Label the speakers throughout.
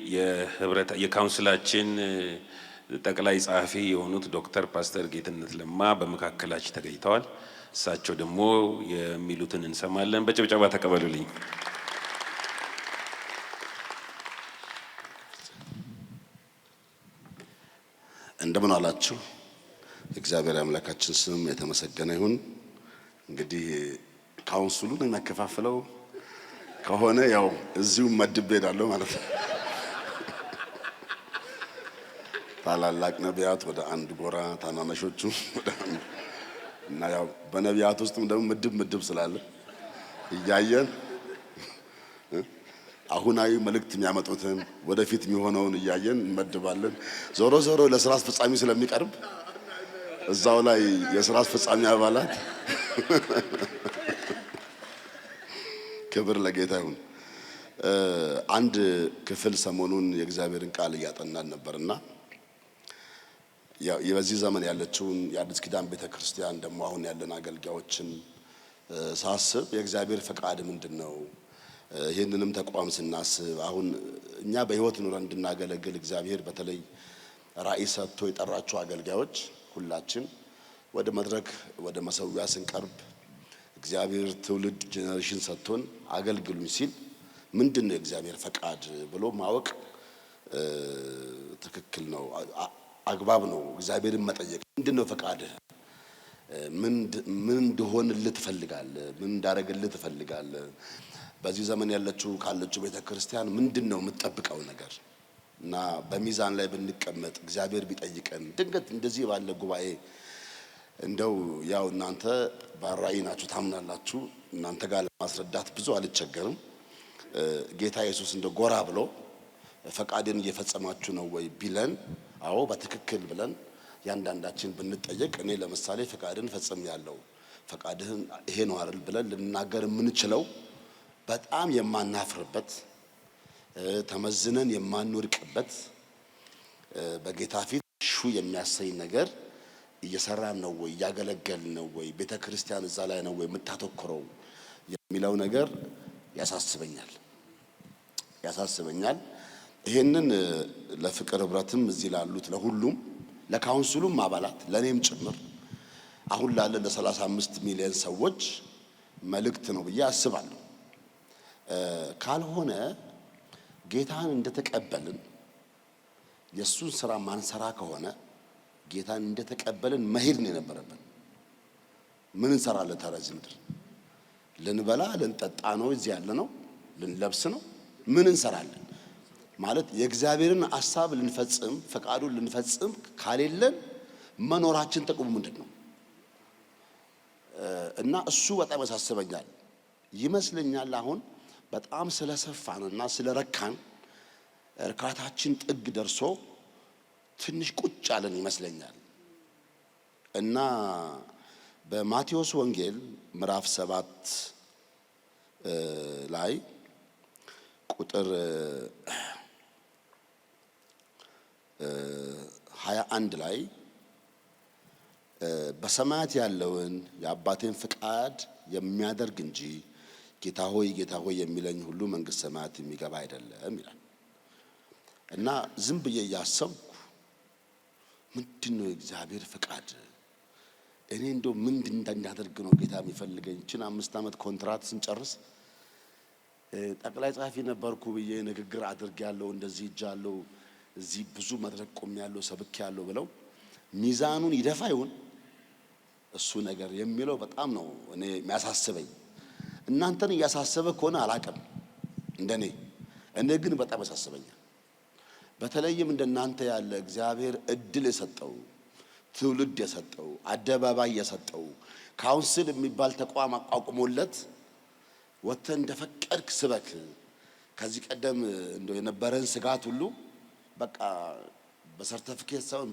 Speaker 1: የህብረት የካውንስላችን ጠቅላይ ጸሐፊ የሆኑት ዶክተር ፓስተር ጌትነት ለማ በመካከላችን ተገኝተዋል። እሳቸው ደግሞ የሚሉትን እንሰማለን። በጭብጨባ ተቀበሉልኝ።
Speaker 2: እንደምን አላችሁ? እግዚአብሔር አምላካችን ስም የተመሰገነ ይሁን። እንግዲህ ካውንስሉን እናከፋፍለው ከሆነ ያው እዚሁ መድብ ሄዳለሁ ማለት ነው። ታላላቅ ነቢያት ወደ አንድ ጎራ፣ ታናናሾቹ ወደ አንድ እና ያው በነቢያት ውስጥም ደግሞ ምድብ ስላለ እያየን አሁናዊ መልእክት የሚያመጡትን ወደፊት የሚሆነውን እያየን እንመድባለን። ዞሮ ዞሮ ለስራ አስፈጻሚ ስለሚቀርብ እዛው ላይ የስራ አስፈጻሚ አባላት ክብር ለጌታ ይሁን። አንድ ክፍል ሰሞኑን የእግዚአብሔርን ቃል እያጠናን ነበርና የበዚህ ዘመን ያለችውን የአዲስ ኪዳን ቤተክርስቲያን ደግሞ አሁን ያለን አገልጋዮችን ሳስብ የእግዚአብሔር ፈቃድ ምንድነው? ይሄንንም ተቋም ስናስብ አሁን እኛ በህይወት ኑረን እንድናገለግል እግዚአብሔር በተለይ ራእይ ሰጥቶ የጠራቸው አገልጋዮች ሁላችን ወደ መድረክ ወደ መሰዊያ ስንቀርብ እግዚአብሔር ትውልድ ጄኔሬሽን ሰጥቶን አገልግሉኝ ሲል ምንድነው የእግዚአብሔር ፈቃድ ብሎ ማወቅ ትክክል ነው፣ አግባብ ነው። እግዚአብሔርን መጠየቅ ምንድነው ፈቃድህ? ምን እንደሆነልህ ትፈልጋለህ? ምን እንዳረግልህ ትፈልጋለህ? በዚህ ዘመን ካለችው ቤተክርስቲያን ምንድነው የምትጠብቀው ነገር? እና በሚዛን ላይ ብንቀመጥ እግዚአብሔር ቢጠይቀን ድንገት እንደዚህ ባለ ጉባኤ እንደው ያው እናንተ በራእይ ናችሁ ታምናላችሁ፣ እናንተ ጋር ለማስረዳት ብዙ አልቸገርም። ጌታ ኢየሱስ እንደ ጎራ ብሎ ፈቃድን እየፈጸማችሁ ነው ወይ ቢለን አዎ በትክክል ብለን ያንዳንዳችን ብንጠየቅ እኔ ለምሳሌ ፈቃድን ፈጽሜያለሁ፣ ፈቃድህን ይሄ ነው አይደል ብለን ልንናገር የምንችለው በጣም የማናፍርበት ተመዝነን የማንወድቅበት በጌታ ፊት ሹ የሚያሰኝ ነገር እየሰራን ነው ወይ እያገለገልን ነው ወይ ቤተክርስቲያን እዛ ላይ ነው ወይ የምታተኩረው የሚለው ነገር ያሳስበኛል። ይሄንን ለፍቅር ህብረትም እዚህ ላሉት ለሁሉም ለካውንስሉም አባላት ለኔም ጭምር አሁን ላለ ለ35 ሚሊዮን ሰዎች መልእክት ነው ብዬ አስባለሁ። ካልሆነ ጌታን እንደተቀበልን የሱን ስራ ማንሰራ ከሆነ ጌታን እንደተቀበልን መሄድ ነው የነበረብን። ምን እንሰራለን ታዲያ እዚህ ምድር? ልንበላ ልንጠጣ ነው እዚህ ያለ ነው? ልንለብስ ነው? ምን እንሰራለን? ማለት የእግዚአብሔርን ሐሳብ ልንፈጽም ፈቃዱን ልንፈጽም ካሌለን መኖራችን ጥቅሙ ምንድነው? እና እሱ በጣም ያሳስበኛል ይመስለኛል። አሁን በጣም ስለሰፋንና ስለረካን እርካታችን ጥግ ደርሶ ትንሽ ቁጭ አለን ይመስለኛል። እና በማቴዎስ ወንጌል ምዕራፍ 7 ላይ ቁጥር 21 ላይ በሰማያት ያለውን የአባቴን ፍቃድ የሚያደርግ እንጂ ጌታ ሆይ የሚለኝ ሁሉ መንግሥተ ሰማያት የሚገባ አይደለም ይላል። እና ዝም ብዬ እያሰብኩ ምንድነው የእግዚአብሔር ፍቃድ? እኔ እንደው ምንድን እንዳደርግ ነው ጌታ የሚፈልገኝ? እቺን 5 ዓመት ኮንትራት ስንጨርስ ጠቅላይ ጸሐፊ ነበርኩ ብዬ ንግግር አድርጌያለሁ፣ እንደዚህ እጃለሁ፣ እዚህ ብዙ መድረክ ቆሜያለሁ፣ ሰብኬያለሁ ብለው ሚዛኑን ይደፋ ይሁን እሱ ነገር የሚለው በጣም ነው እኔ የሚያሳስበኝ። እናንተን እያሳሰበ ከሆነ አላቅም እንደኔ ግን በጣም ያሳስበኛል። በተለይም እንደናንተ ያለ እግዚአብሔር እድል የሰጠው ትውልድ የሰጠው አደባባይ የሰጠው ካውንስል የሚባል ተቋም አቋቁሞለት ወጥተህ እንደፈቀድክ ስበክ። ከዚህ ቀደም እንደው የነበረን ስጋት ሁሉ በቃ በሰርቲፊኬት ሳይሆን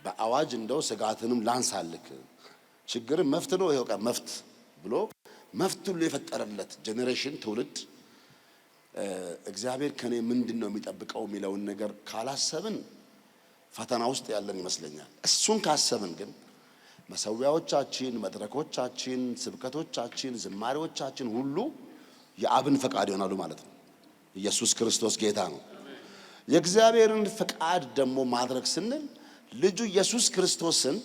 Speaker 2: በአዋጅ እንደው ስጋትንም ላንሳልክ ችግርን መፍት ነው ይሄው ቀን መፍት ብሎ መፍት ሁሉ የፈጠረለት ጄኔሬሽን ትውልድ እግዚአብሔር ከኔ ምንድነው የሚጠብቀው የሚለውን ነገር ካላሰብን ፈተና ውስጥ ያለን ይመስለኛል። እሱን ካሰብን ግን መሰዊያዎቻችን፣ መድረኮቻችን፣ ስብከቶቻችን፣ ዝማሬዎቻችን ሁሉ የአብን ፈቃድ ይሆናሉ ማለት ነው። ኢየሱስ ክርስቶስ ጌታ ነው። የእግዚአብሔርን ፍቃድ ደግሞ ማድረግ ስንል ልጁ ኢየሱስ ክርስቶስን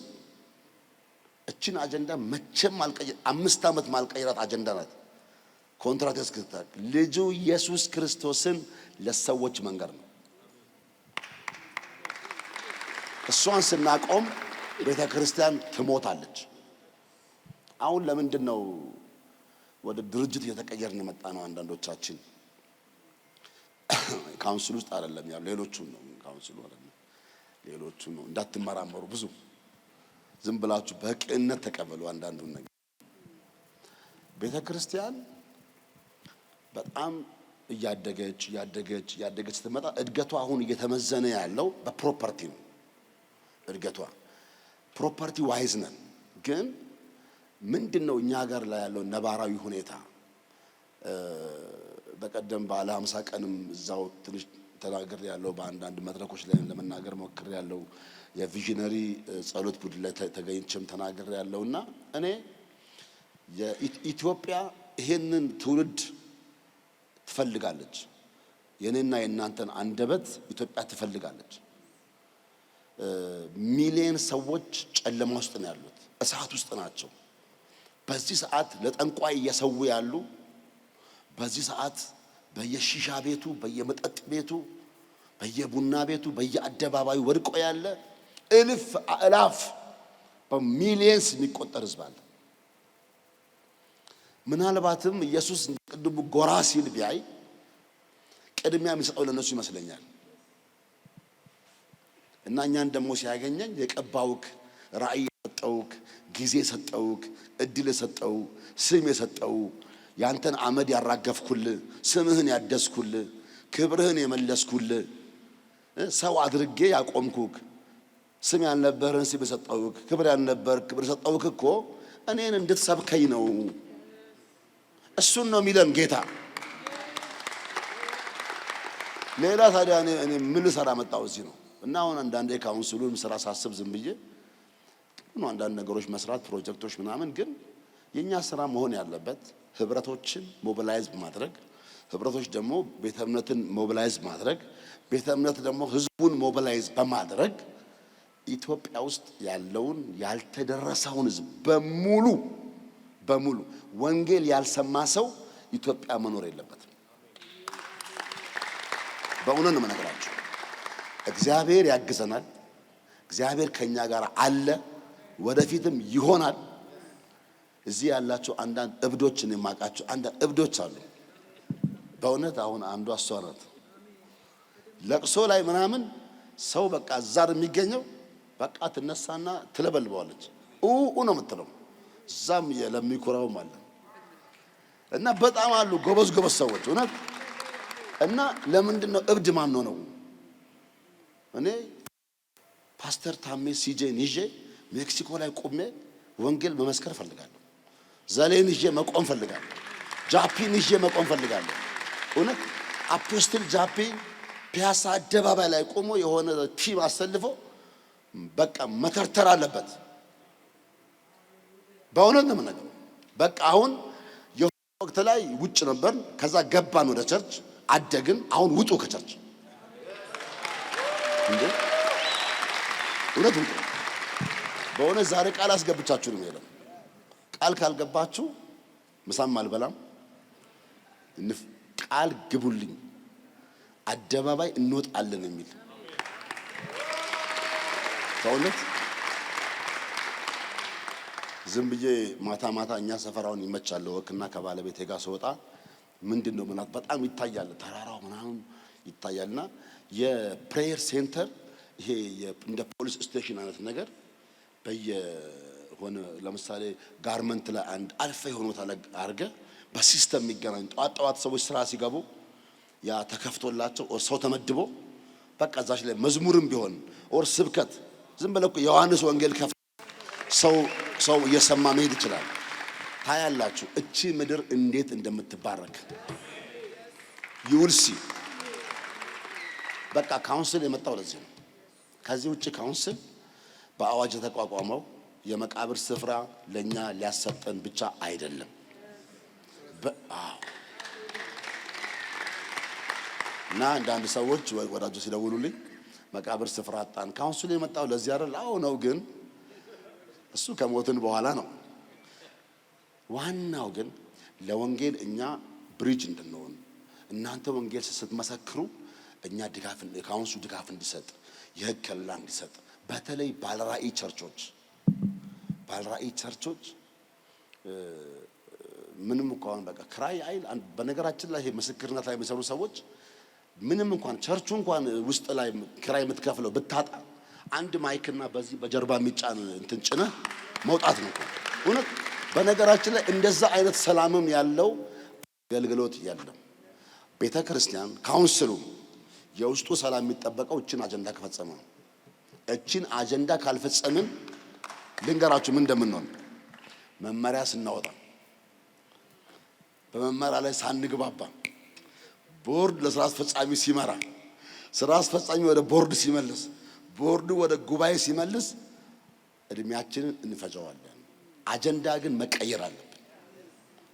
Speaker 2: እችን አጀንዳ መቼም ማልቀየር 5 ዓመት ማልቀየራት አጀንዳ ናት። ኮንትራት ያስከታል። ልጁ ኢየሱስ ክርስቶስን ለሰዎች መንገር ነው። እሷን ስናቆም ቤተ ክርስቲያን ትሞታለች። አሁን ለምንድን ነው ወደ ድርጅት እየተቀየርን የመጣ ነው? አንዳንዶቻችን ካውንስል ውስጥ አይደለም ያለው፣ ሌሎቹን ነው ካውንስሉ አይደለም፣ ሌሎቹን ነው። እንዳትመራመሩ ብዙ ዝም ብላችሁ በቅንነት ተቀበሉ። አንዳንዱን ነገር ቤተ ክርስቲያን በጣም እያደገች ስትመጣ እድገቷ አሁን እየተመዘነ ያለው በፕሮፐርቲ ነው። እድገቷ ፕሮፐርቲ ዋይዝ ነን። ግን ምንድነው እኛ ሀገር ላይ ያለው ነባራዊ ሁኔታ? በቀደም ባለ 50 ቀንም እዛው ትንሽ ተናገር ያለው በአንዳንድ መድረኮች ላይ ለመናገር ሞክር ያለው የቪዥነሪ ጸሎት ቡድን ላይ ተገኝቼም ተናገር ያለውና እኔ የኢትዮጵያ ይሄንን ትውልድ ትፈልጋለች። የኔና የናንተን አንደበት ኢትዮጵያ ትፈልጋለች። ሚሊዮን ሰዎች ጨለማ ውስጥ ነው ያሉት፣ እሳት ውስጥ ናቸው። በዚህ ሰዓት ለጠንቋይ እየሰው ያሉ፣ በዚህ ሰዓት በየሺሻ ቤቱ፣ በየመጠጥ ቤቱ፣ በየቡና ቤቱ፣ በየአደባባዩ ወድቆ ያለ እልፍ አእላፍ በሚሊየንስ የሚቆጠር ህዝብ አለ። ምናልባትም ኢየሱስ ቅድሙ ጎራ ሲል ቢያይ ቅድሚያ የሚሰጠው ለነሱ ይመስለኛል። እና እኛን ደግሞ ሲያገኘን የቀባውክ፣ ራእይ የሰጠውክ፣ ጊዜ የሰጠውክ፣ እድል የሰጠው፣ ስም የሰጠው፣ ያንተን አመድ ያራገፍኩል፣ ስምህን ያደስኩል፣ ክብርህን የመለስኩል፣ ሰው አድርጌ ያቆምኩክ፣ ስም ያልነበርህን ስም የሰጠውክ፣ ክብር ያልነበርክ ክብር የሰጠውክ እኮ እኔን እንድትሰብከኝ ነው። እሱን ነው የሚለን ጌታ። ሌላ ታዲያ እኔ ምን ልሰራ መጣሁ እዚህ ነው? እና አሁን አንዳንዴ ካውንስሉን ስራ ሳስብ ዝም ብዬ ነው አንዳንድ ነገሮች መስራት ፕሮጀክቶች ምናምን። ግን የኛ ስራ መሆን ያለበት ህብረቶችን ሞቢላይዝ ማድረግ፣ ህብረቶች ደግሞ ቤተ እምነትን ሞቢላይዝ ማድረግ፣ ቤተ እምነት ደግሞ ህዝቡን ሞቢላይዝ በማድረግ ኢትዮጵያ ውስጥ ያለውን ያልተደረሰውን ህዝብ በሙሉ ወንጌል ያልሰማ ሰው ኢትዮጵያ መኖር የለበትም። በእውነት ነው የምነግራችሁ። እግዚአብሔር ያግዘናል። እግዚአብሔር ከኛ ጋር አለ፣ ወደፊትም ይሆናል። እዚህ ያላችሁ አንዳንድ እብዶችን የማውቃቸው አንዳንድ እብዶች አሉ። በእውነት አሁን አንዷ እሷ ናት። ለቅሶ ላይ ምናምን ሰው በቃ ዛር የሚገኘው በቃ ትነሳና ትለበልበዋለች። ነው የምትለው። እዛም ለሚኮራውም አለ እና በጣም አሉ ጎበዝ ሰዎች እውነት። እና ለምንድን ነው እብድ ማን ነው? እኔ ፓስተር ታሜ ሲጄን ይዤ ሜክሲኮ ላይ ቆሜ ወንጌል መመስከር ፈልጋለሁ። ዘሌን ይዤ መቆም ፈልጋለሁ። ጃፒን ይዤ መቆም ፈልጋለሁ። እውነት አፖስትል ጃፒ ፒያሳ አደባባይ ላይ ቆሞ የሆነ ቲም አሰልፎ በቃ መተርተር አለበት። በእውነት ነው የምነግርህ። በቃ አሁን ወቅት ላይ ውጭ ነበር፣ ከዛ ገባን ወደ ቸርች አደግን። አሁን ውጡ ከቸርች እንዴ! እውነት ውጡ። በእውነት ዛሬ ቃል አስገብቻችሁ ነው የለም። ቃል ካልገባችሁ ምሳም አልበላም። ቃል ግቡልኝ፣ አደባባይ እንወጣለን የሚል በእውነት ዝም ብዬ ማታ እኛ ሰፈራውን ይመቻለሁ ወክና ከባለቤቴ ጋር ስወጣ ምንድነው ምናት በጣም ይታያል፣ ተራራው ምናምን ይታያልና የፕሬየር ሴንተር ይሄ እንደ ፖሊስ ስቴሽን አይነት ነገር በየሆነ ለምሳሌ ጋርመንት ላይ አንድ አልፈ የሆነ ቦታ ላይ አርገ በሲስተም የሚገናኝ ጠዋት ሰዎች ስራ ሲገቡ ያ ተከፍቶላቸው ሰው ተመድቦ በቃ እዛች ላይ መዝሙርም ቢሆን ኦር ስብከት ዝም ብለው ዮሐንስ ወንጌል ከፍ ሰው እየሰማ መሄድ ይችላል። ታያላችሁ እቺ ምድር እንዴት እንደምትባረክ ይውልሲ። በቃ ካውንስል የመጣው ለዚህ ነው። ከዚህ ውጪ ካውንስል በአዋጅ የተቋቋመው የመቃብር ስፍራ ለኛ ሊያሰጠን ብቻ አይደለም። እና አንዳንድ ሰዎች ወዳጆች ሲደውሉልኝ መቃብር ስፍራ አጣን ካውንስሉ የመጣው ለዚህ አይደል? አዎ ነው፣ ግን እሱ ከሞትን በኋላ ነው። ዋናው ግን ለወንጌል እኛ ብሪጅ እንድንሆን እናንተ ወንጌል ስትመሰክሩ እኛ ድጋፍ ካውንስሉ ድጋፍ እንዲሰጥ የህግ ከለላ እንዲሰጥ በተለይ ባለራዕይ ቸርቾች ምንም እንኳን በቃ ክራይ አይል በነገራችን ላይ ይሄ ምስክርነት ላይ የሚሰሩ ሰዎች ምንም እንኳን ቸርቹ እንኳን ውስጥ ላይ ክራይ የምትከፍለው ብታጣ አንድ ማይክና በዚህ በጀርባ የሚጫን እንትን ጭነህ መውጣት ነው እውነት። በነገራችን ላይ እንደዛ አይነት ሰላምም ያለው አገልግሎት የለም። ቤተ ክርስቲያን ካውንስሉ የውስጡ ሰላም የሚጠበቀው እችን አጀንዳ ከፈጸመ ነው። እችን አጀንዳ ካልፈጸምን ልንገራችሁ ምን እንደምንሆን መመሪያ ስናወጣ በመመሪያ ላይ ሳንግባባ ቦርድ ለስራ አስፈጻሚ ሲመራ ስራ አስፈጻሚ ወደ ቦርድ ሲመልስ ቦርዱ ወደ ጉባኤ ሲመልስ እድሜያችንን እንፈጀዋለን። አጀንዳ ግን መቀየር አለብን።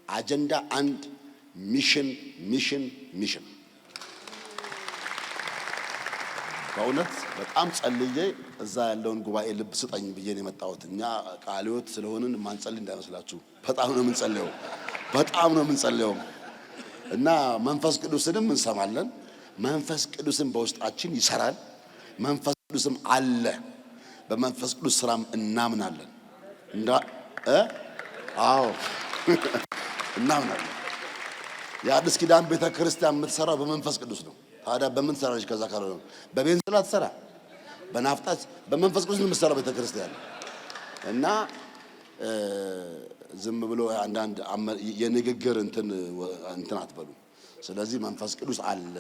Speaker 2: አጀንዳ አንድ ሚሽን በእውነት በጣም ጸልዬ እዛ ያለውን ጉባኤ ልብ ስጠኝ ብዬ ነው የመጣሁት። እኛ ቃልዮት ስለሆንን ማንጸልይ እንዳይመስላችሁ፣ በጣም ነው የምንጸልየው እና መንፈስ ቅዱስንም እንሰማለን። መንፈስ ቅዱስም በውስጣችን ይሰራል። መንፈስ ቅዱስም አለ። በመንፈስ ቅዱስ ስራም እናምናለን። አዎ እናምናለን። የአዲስ ኪዳን ቤተ ክርስቲያን የምትሰራው በመንፈስ ቅዱስ ነው። ታዲያ በምን ሰራች? ከዛ ካልሆነ በቤንዚን አትሰራ፣ በናፍጣት በመንፈስ ቅዱስ ነው የምትሰራው ቤተ ክርስቲያን እና ዝም ብሎ አንዳንድ የንግግር እንትን አትበሉ። ስለዚህ መንፈስ ቅዱስ አለ።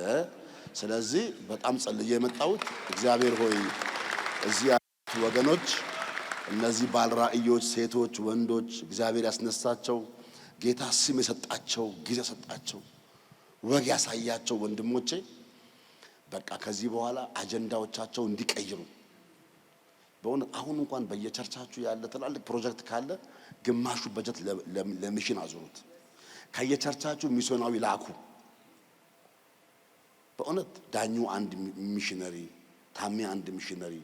Speaker 2: ስለዚህ በጣም ጸልዬ የመጣሁት እግዚአብሔር ሆይ እዚህ ያሉት ወገኖች እነዚህ ባለራዕዮች ሴቶች፣ ወንዶች እግዚአብሔር ያስነሳቸው ጌታ ስም የሰጣቸው ጊዜ የሰጣቸው ወግ ያሳያቸው ወንድሞቼ በቃ ከዚህ በኋላ አጀንዳዎቻቸው እንዲቀይሩ በእውነት አሁን እንኳን በየቸርቻችሁ ያለ ትላልቅ ፕሮጀክት ካለ ግማሹ በጀት ለሚሽን አዙሩት። ከየቸርቻችሁ ሚስዮናዊ ላኩ። በእውነት ዳኙ አንድ ሚሽነሪ፣ ታሜ አንድ ሚሽነሪ።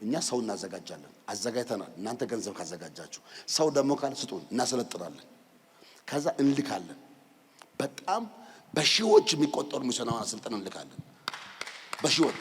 Speaker 2: እኛ ሰው እናዘጋጃለን፣ አዘጋጅተናል። እናንተ ገንዘብ ካዘጋጃችሁ ሰው ደግሞ ካለ ስጡን፣ እናሰለጥናለን። ከዛ እንልካለን። በጣም በሺዎች የሚቆጠሩ ሚስዮናውያን አሰልጥነን እንልካለን። በሺዎች